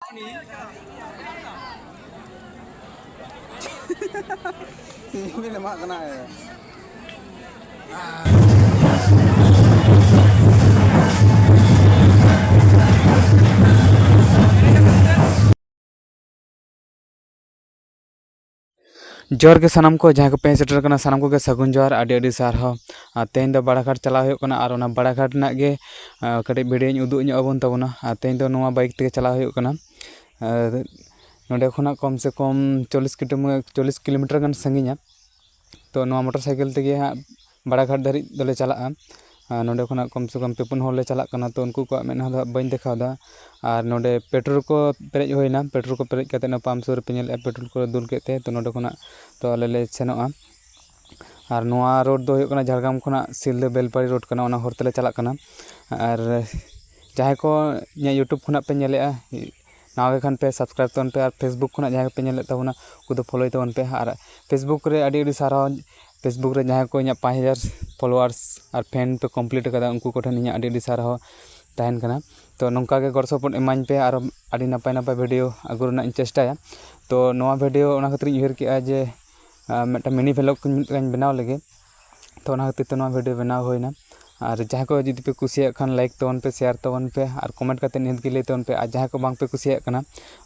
Ini lemak kena ya. जोर के सानाम को जहाँ को पे सेटर करना सानाम को के सगुन जोर आडी आडी सारहो तेन दो बड़ा घाट चला हुयो कना और ओना बड़ा घाट ना गे कटे वीडियो उदुग ᱧᱚᱜ आबोन तबना तेन दो नोवा बाइक ते चला हुयो कना नोडे खुना कम से कम 40 किलोमीटर गान संगिया तो नोवा मोटरसाइकिल तेगे हाँ बड़ा घाट धरी दले चला नोडे खुना कम से कम 5 होले चला कना तो उनको को मेना दा बइन देखादा और नोडे पेट्रोल को पेरेज होइना पेट्रोल को पेरेज कते ना पंप सुर पे नेल पेट्रोल को दुल केते तो नोडे खुना तो आले सेनोआ और नोआ रोड दो हुयो कना झारग्राम खुना सिलदे बेलपाड़ी रोड कना ओना हर तेले चला कना और जहाँ को यूट्यूब खुना पे नेलेआ नावे खान पे सब्सक्राइब तबन पे और फेसबुक खुना जहाँ पे नेले तबना उनको फॉलो तबन पे और फेसबुक रे आडी आडी सारा फेसबुक रे जहाँ को 5000 फॉलोअर्स और फैन पे कंप्लीट कदा उनको को ठन आडी आडी सारा तहन कना तो नौका के गड़ सपोर्ट इमाñ पे और आडी नपाय नपाय वीडियो आगु रना चेष्टाया तो नोआ वीडियो ओना खातिर उहर के जे मेटा मिनी व्लॉग को बनाव लगे तो ओना खातिर नोआ वीडियो बनाव होइना और जहाँ को जुदी पे कुसिया खान लाइक तबन पे शेयर तबन पे और कमेंट करते निहत के ले तबन पे और जहाँ को बांग पे कुसिया कना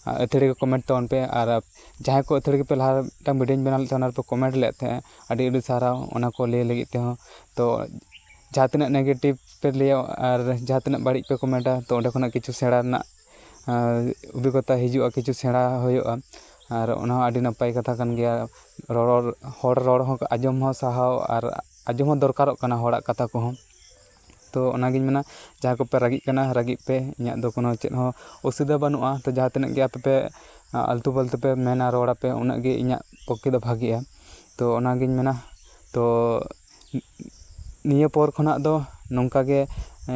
अथड़ी को कमेंट तबन पे और जहाँ को अथड़ी पे लहा टा वीडियो बनाव ले पे कमेंट ले थे आडी आडी सारा ओना को ले लगी ते तो जहाँ तना नेगेटिव पे लिया और जहाँ तना बड़ी पे कमेंटा तो ओंडे खुना किछु सेड़ा ना अभिज्ञता हिजुआ किछु सेड़ा होयोआ और ओना आडी नपाय कथा कन गया रोड़ हर हो आजम हो साहाव और आजम हो दरकारों कना हड़ा कथा को तो ओनागिन मेना जहाँ को पे रागी कना रागी पे इᱧᱟᱹᱜ दो कोनो चेद हो असुविधा बानुआ तो जहाँ तना गे आपे पे आलतू बलतू पे मेना रोड़ा पे उना गे इᱧᱟᱹᱜ पक्षे दो भागीआ तो ओनागिन मेना तो निया पर खना दो नौका गे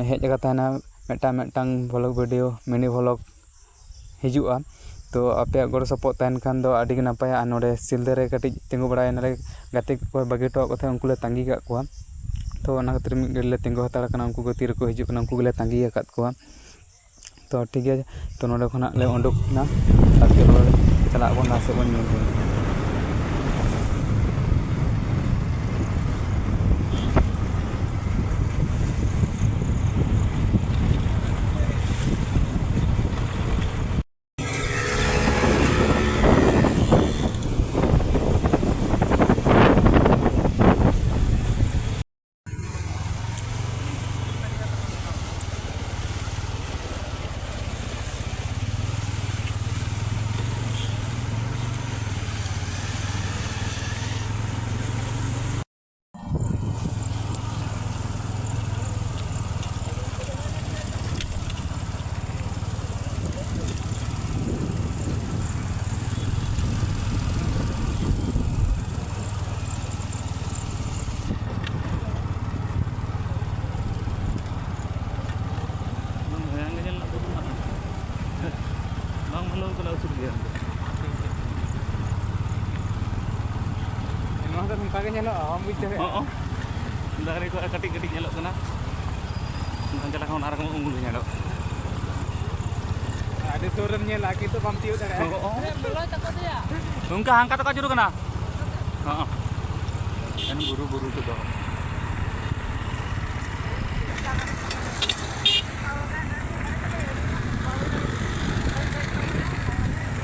हेज कताना मेटांग व्लॉग वीडियो मिनी व्लॉग हिजुआ तो आपे गड़ सपोर्ट तहन खान दो आडी नपाय आ नोडे सिलदे रे कटी तिंगु बड़ाय नले गाते को बागी टो कथा उनको ले तांगी का कोआ तो ओना खातिर मिड गड़ले तिंगु हताड़ कना उनको गति रको हिजु कना उनको ले तांगी आकात कोआ तो ठीक है तो नोडे खना ले ओंडुकना ताकि चला बन नासे बन ᱧᱮᱞ dari ko katik-katik nyelok kana nang jala kon arang unggul nyelok ada turun nyelak itu kam tiu dare beloi takut ya nungka angkat ka juru kana heeh kan buru-buru tu dong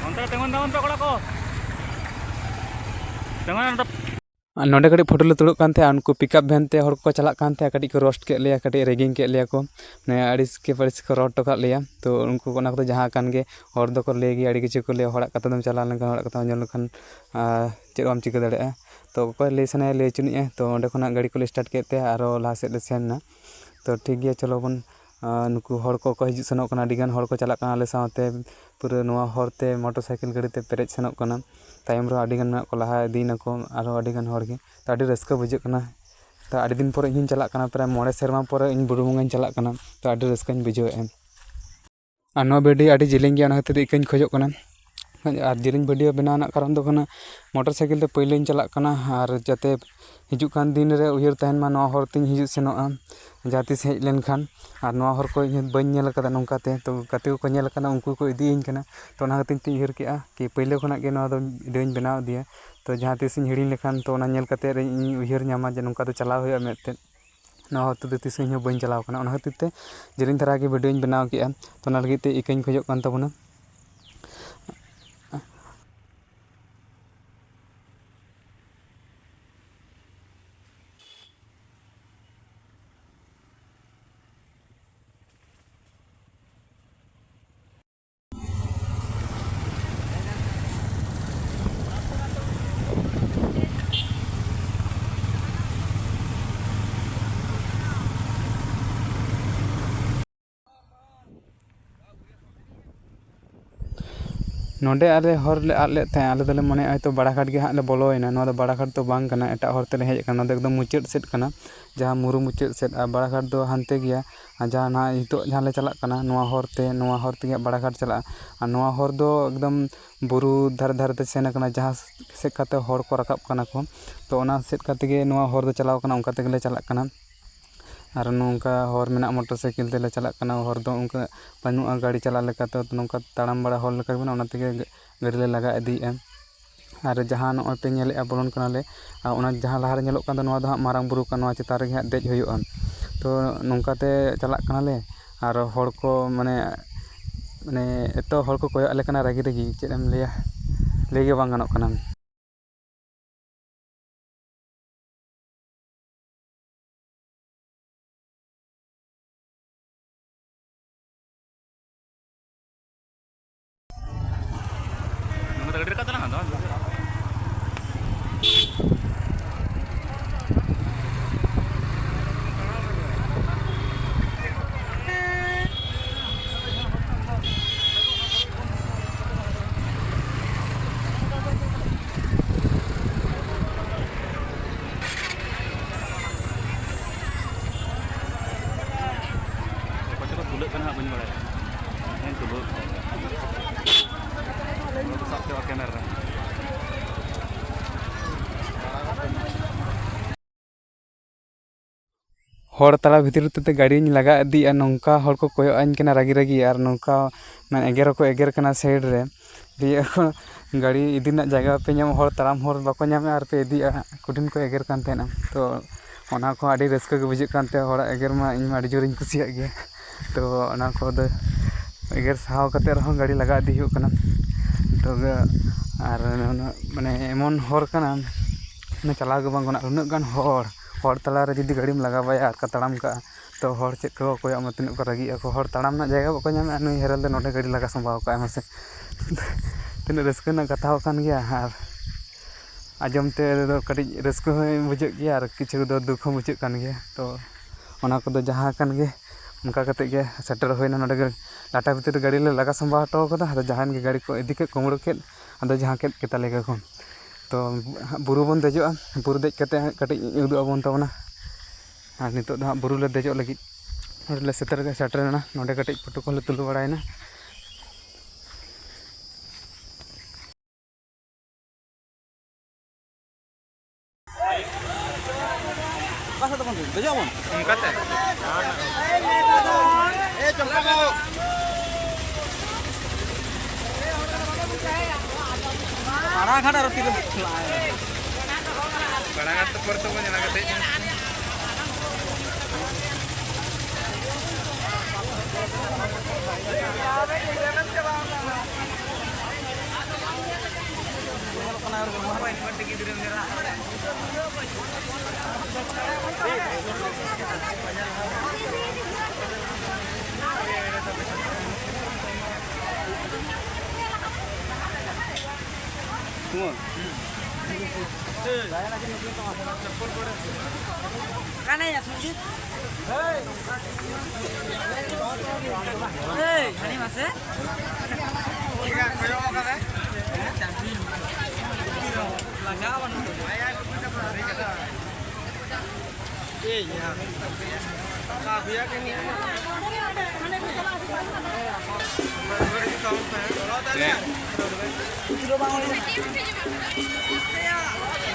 onta tengon pe kola ko tengon नोडे कड़ी photo ले तुड़क कान थे उनको pickup van ते हर को चलाक कान थे कड़ी को रोस्ट के लिया कड़ी रेगिंग के लिया को ने अड़िस के परिस को रोड टका लिया तो उनको कोना को जहां कान गे हर दो को लेगी अड़ी किछु को ले हड़ा कथा दम चला लेन हड़ा कथा जल लखन चेद बाम चिका दड़े तो को ले सने ले चुनी तो ओंडे खोना गाड़ी को स्टार्ट केते आरो लाहा सेद ले सेनना तो ठीक गया चलो बन नुकु हर को हिजु सनोक कना अडिगान हर को चलाक काना ले साथे पूरा नोआ हरते मोटरसाइकिल गाड़ी ते पेरेज सनोक कना तायम रो अडिगान ना को लहा दिन को आरो अडिगान हर गे तो अडी रस्का बुझे कना तो अडी दिन पर इन चलाक कना प्राय 9 सेरमा पर इन बुरुमंगान चलाक कना तो अडी रस्कान बुझे आ नो वीडियो अडी जिलिंग गया ना खातिर इकान खोजो कना और जिलिंग वीडियो बनाना कारण दो कना मोटरसाइकिल ते पहिले इन चलाक कना और जाते हिजुग कान दिन रे उयहर तहन मा नवा हर तिन हिजुग सेनोआ जहाँ तीस हेज लेनखान और नवा हर को बन नेल कदा नोंकाते तो गाते को नेल कना उनको को इदीइन कना तो ना खातिर उयहर केआ कि पहले खना गे नवा दो वीडियोᱧ बनाव दिया तो जहाँ तीस हिड़ी लेखान तो ना नेल कते रे इन उयहर ᱧᱟᱢᱟ जे नोंका दो चलाव हुआ मेते नवा हर तो तीस ᱤᱧ ᱵᱟᱹᱧ ᱪᱟᱞᱟᱣ ᱠᱟᱱᱟ ᱚᱱᱟ ᱠᱷᱟᱹᱛᱤᱨ ᱛᱮ ᱡᱮᱞᱮᱧ ᱫᱷᱟᱨᱟ ᱜᱮ ᱵᱷᱤᱰᱤᱭᱳᱧ ᱵᱮᱱᱟᱣ ᱠᱮᱜᱼᱟ ᱛᱚ ᱚᱱᱟ ᱞᱟᱹᱜᱤᱫ ᱛᱮ ᱤᱠᱟᱹᱧ ᱠᱷᱚᱡᱚᱜ ᱠᱟᱱ ᱛᱟᱵᱚᱱᱟ। नोडे आले हर ले आद लेत थाहे आले दोले मने हयतो बाड़ाघाट गे हां ले बोलोयना नोवा दो बाड़ाघाट तो बांग कना एटा हर तेले हेज कना दो एकदम मुचाद सेट कना जहां मुरु मुचाद सेट आ बाड़ाघाट दो हानते गया जहां ना हितो जहां ले चला कना नोवा हर ते बाड़ाघाट चला आ नोवा हर दो एकदम बुरु धार धार ते सेन कना जहां सेट काते हर को रकाब कना को तो ओना सेट काते गे नोवा हर दो चलाव कना उनका ते गेले चला कना और नौका हर में मोटरसाइकिल तेले चला हर दो उनका बानुआ गाड़ी चला लेका तो नौका ताड़ाम बड़ा हर लेका बना ओना तेगे गाड़ी ले लगा इदीए और जहाँ नॉय पे नेले बोलन कनाले ओना जहाँ लहारे नेलोग कान दो नोवा दो हां मारांग बुरु का नोवा चितान रेगे हां देज हुयुआ तो नौका ते चला कनाले और हर को माने माने एतो हर को कोय आले कना रागी रागी चेद एम लैया लैगे बांग गानोग कना। हर तला भीतर ते गाड़ी लगा इदी नौका हर को कोय आइन कना रागी रागी और नौका मैं एगेर को एगेर कना साइड रे दिए गाड़ी इदी ना जगह पे नाम हर ताराम हर बाको नामे और पे इदी कुटिन को एगेर कान तेना तो ओना को आडी रस्का के बुझे कानते हर एगेर मा इन मा आडी जोरिन कुसिया गया तो ओना को दो एगेर साव कते रहो गाड़ी लगा इदी हो कना तो और माने एमन हर कना ने चला गे बांग उन्ना गान हर तला रे जुदी गाड़ी में लगाबाया और का ताड़ाम का तो हर चेक को कोय मा तिन को रागी को हर ताड़ाम ना जगह बाको नामे नुई हेरल दे नोडे गाड़ी लगा संभाव का मसे तिन रस्का ना कथा कान गया और आजमते दो कटी रस्का बुझे गया और किछु दो दुख बुझे कान गया तो ओना को दो जहां कान गे उनका कते गे सेटर होइना नोडे गे लाटा भीतर गाड़ी ले लगा संभाव हटो कदा और जहां गे गाड़ी को इदी के कुमड़ो के अदो जहां के केता लेगा को तो बुरु बन देजोआ बुरु देज कते कटी उदु आबोन तबना और नितो दो बुरु ले देजो लगी ले सेटरना नोडे कटी फोटो को ले Tulu बड़ायना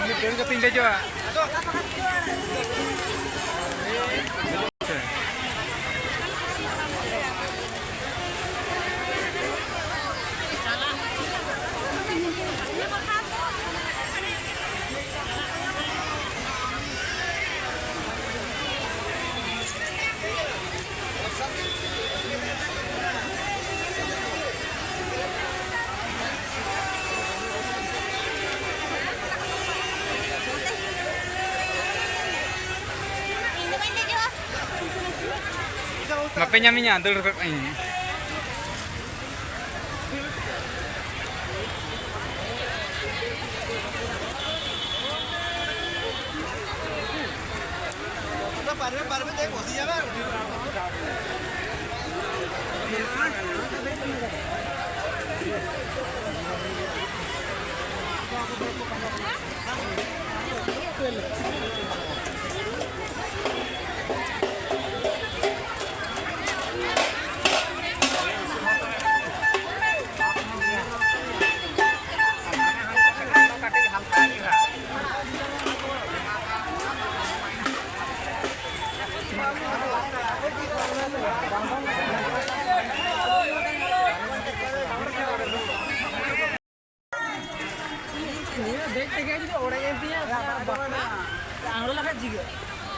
Ini ke tinggal juga. Mapenya minyak dulu ini.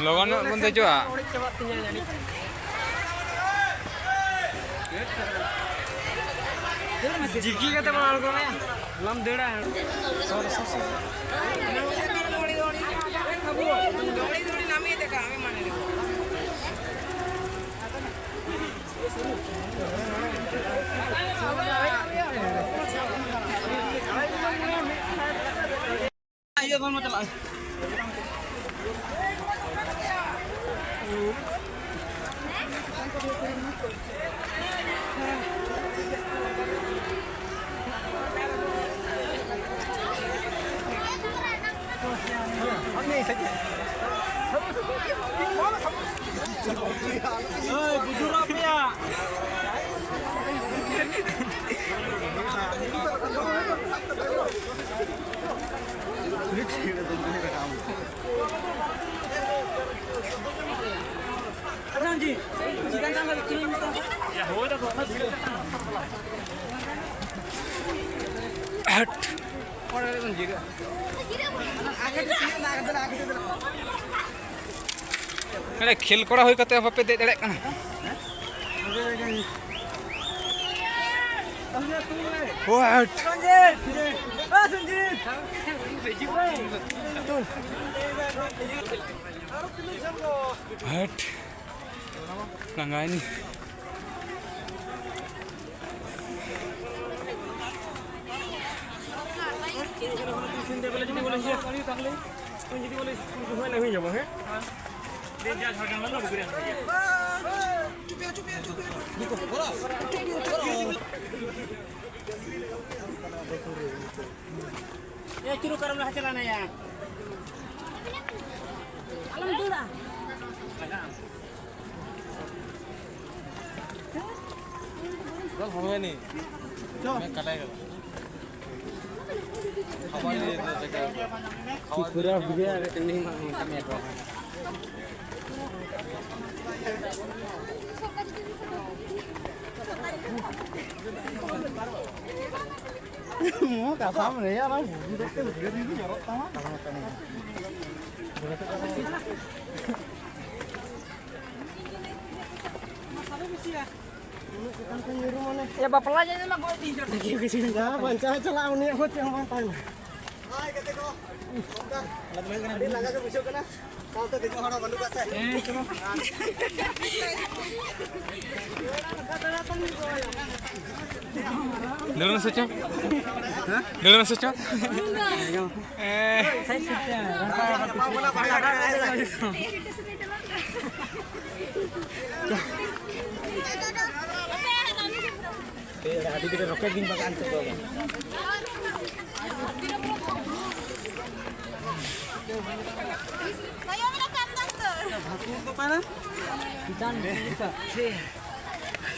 Logon pun tujuh ah. Jiki kata malu kau ya, lam dera. Ayo kan macam. Bujur apa ya? Ji, jika tanggal kirim ya, udah kok. Orang itu juga. Ada खेल करा हुई कते बापे दे दड़े कना what हट langga ini ya curu karam lah celana ya alhamdulillah कल होंगे नहीं मैं कटाएगा हवा ले तो पूरा वीडियो नहीं मांगता मैं तो मुंह का सामने यार देखते वीडियो भी जरूरत था ya bapak aja ini lah gue tidur lagi ke sini. Ya, bancah celah ini aku yang mantan. Hai, kete ko. Lagi laga ke busuk kana. Kau tu tengok orang bandu kat saya. Cuma. Dulu saja. Hah? Dulu saja. Saya saja. Adik kita roket din bagaan sa bawah. Kayo na kamdang to. Haku ko pa na? Kitan bisa.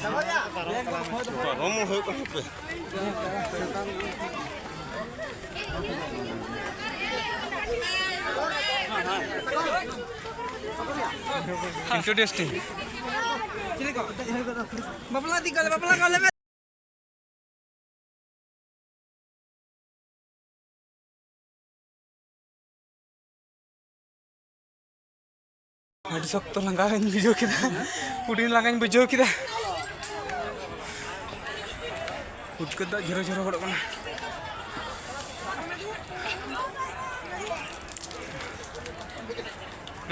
Sabaya. Romo hoy ko. Introduce Bapak tinggal bapak kalau Aduh sok tuh langgahan video kita. Udah langgahan video kita. Udah kita jero-jero kalau mana.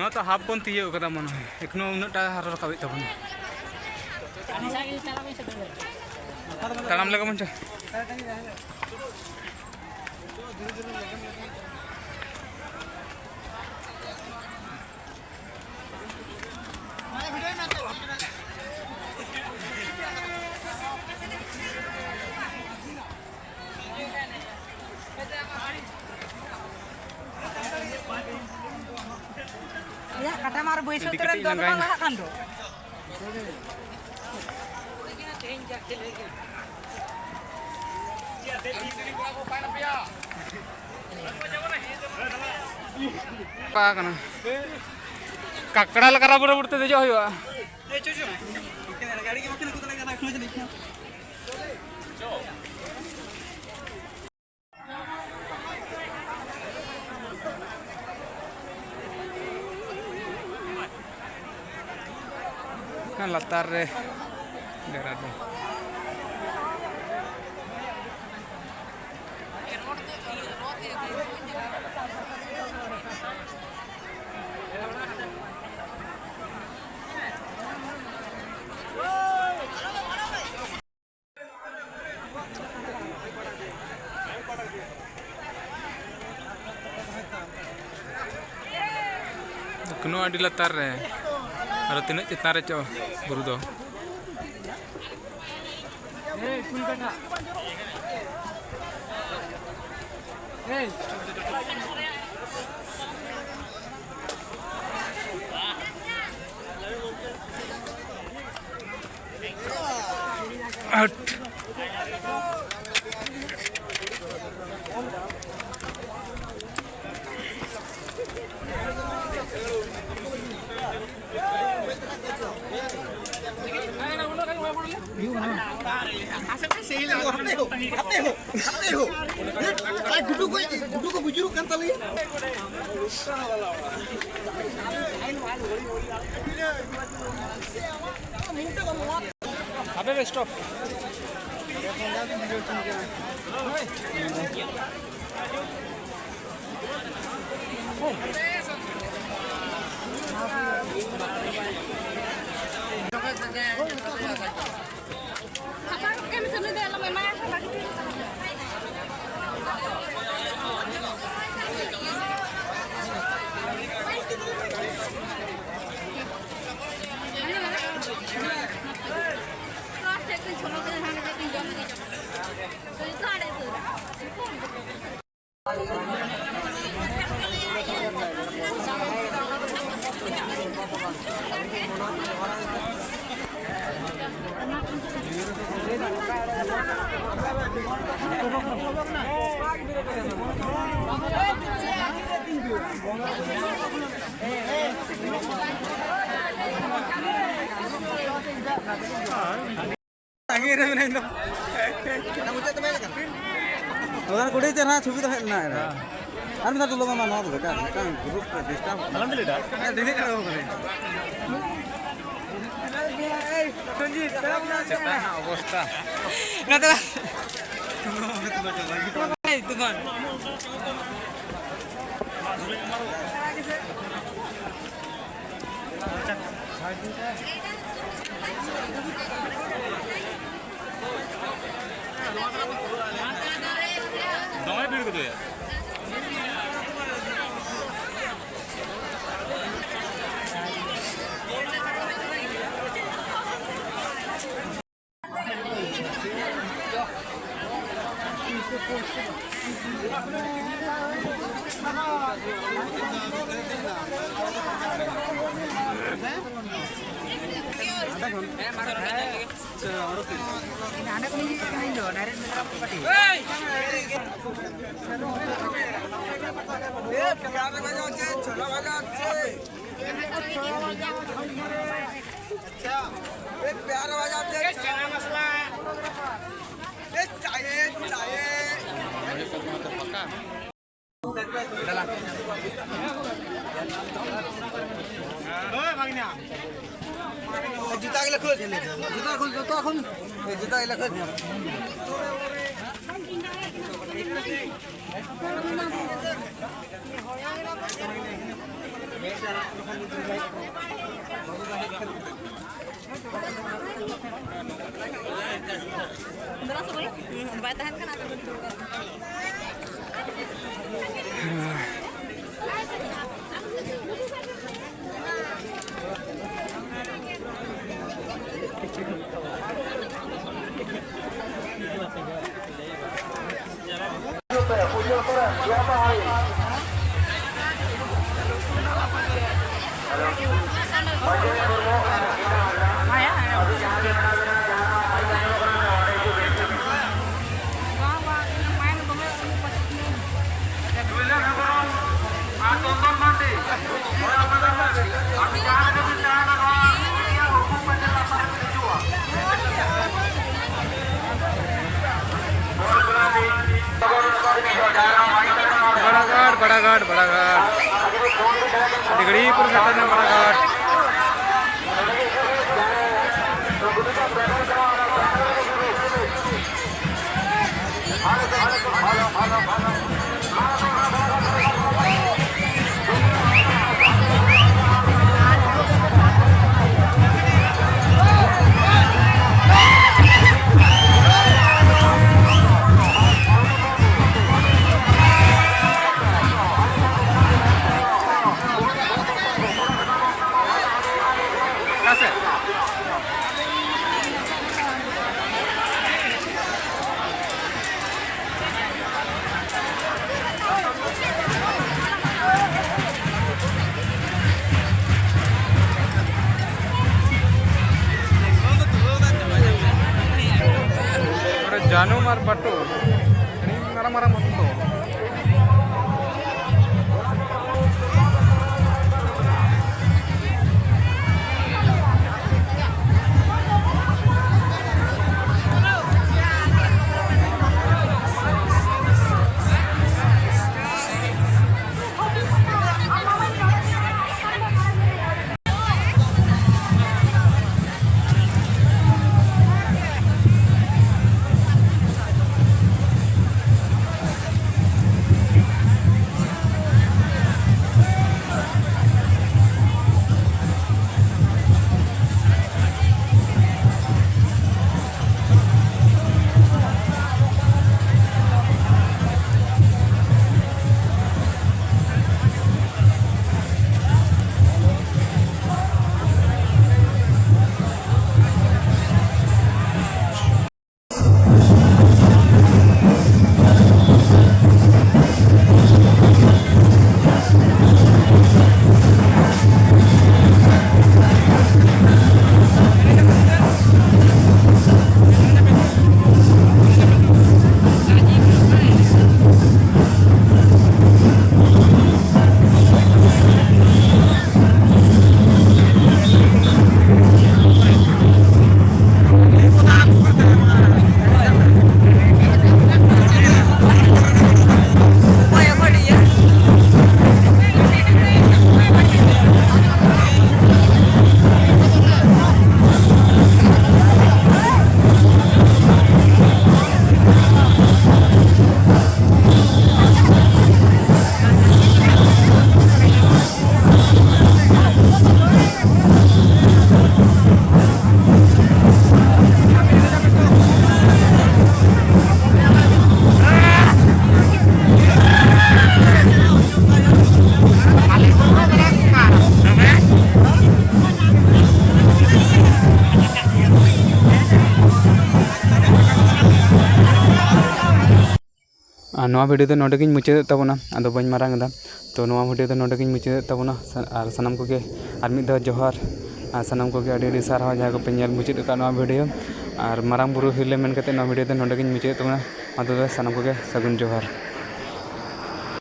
Nah, tuh half pun tiyo kata mana. Ekno unut dah harus kawit tahu. Talam lagi muncul. ya kata mar boy sotren don malah kan do. Apa kana? Kakड़ा लगा बड़ा बड़ते दे जाओ हुआ गाड़ी के मक्खन को लगा रखना चाहिए kan latar daerah tuh. Kuno adi latar ada tinak citar cow buru do. Out. Guddu को बुजुर्ग करता ले अबे स्टॉप कुड़ी चना छुपी तो है ना আর মিটা তুলো মামা নদ বেটা কাম গ্রুপ ডিস্টার্ব নাম দিলেটা দিনে কারো করে এই সঞ্জিত চেতা না অবস্থা না তো তুলো চলা এই দোকান দমে ভিড় কত यार जूता के खोल जूता खोल तो এখন जूता के खोल बड़ा घाट दिगड़ीपुर सेक्टर में बड़ा घाट जानू मार बटू मारा मारा मत ᱟᱨ ᱱᱚᱣᱟ ᱵᱷᱤᱰᱤᱭᱳ ᱫᱚ ᱱᱚᱰᱮ ᱜᱤᱧ ᱢᱩᱪᱟᱹᱫᱮᱫ ᱛᱟᱵᱚᱱᱟ, ᱟᱫᱚ ᱵᱟᱹᱧ ᱢᱟᱨᱟᱝ ᱮᱫᱟ᱾ ᱛᱚ ᱱᱚᱣᱟ ᱵᱷᱤᱰᱤᱭᱳ ᱫᱚ ᱱᱚᱰᱮ ᱜᱤᱧ ᱢᱩᱪᱟᱹᱫᱮᱫ ᱛᱟᱵᱚᱱᱟ ᱟᱨ ᱥᱟᱱᱟᱢ ᱠᱚᱜᱮ ᱟᱨ ᱢᱤᱫ ᱫᱷᱟᱣ ᱡᱚᱦᱟᱨ ᱟᱨ ᱥᱟᱱᱟम ᱠᱚᱜᱮ ᱟᱹᱰᱤ ᱟᱹᱰᱤ ᱥᱟᱨᱦᱟᱣ ᱡᱟᱦᱟᱸᱭ ᱠᱚᱯᱮ ᱧᱮᱞ ᱢᱩᱪᱟᱹᱫ ᱟᱠᱟᱫ ᱱᱚᱣᱟ ᱵᱷᱤᱰᱤᱭᱳ, ᱟᱨ ᱢᱟᱨᱟᱝ ᱵᱩᱨᱩ ᱦᱤᱨᱞᱟᱹ ᱢᱮᱱ ᱠᱟᱛᱮᱫ ᱱᱚᱣᱟ ᱵᱷᱤᱰᱤᱭᱳ ᱫᱚ ᱱᱚᱰᱮ ᱜᱤᱧ ᱢᱩᱪᱟᱹᱫᱮᱫ ᱛᱟᱵᱚᱱᱟ᱾ ᱢᱟ ᱛᱚᱵᱮ ᱥᱟᱱᱟᱢ ᱠᱚᱜᱮ ᱥᱟᱹᱜᱩᱱ ᱡᱚᱦᱟᱨ᱾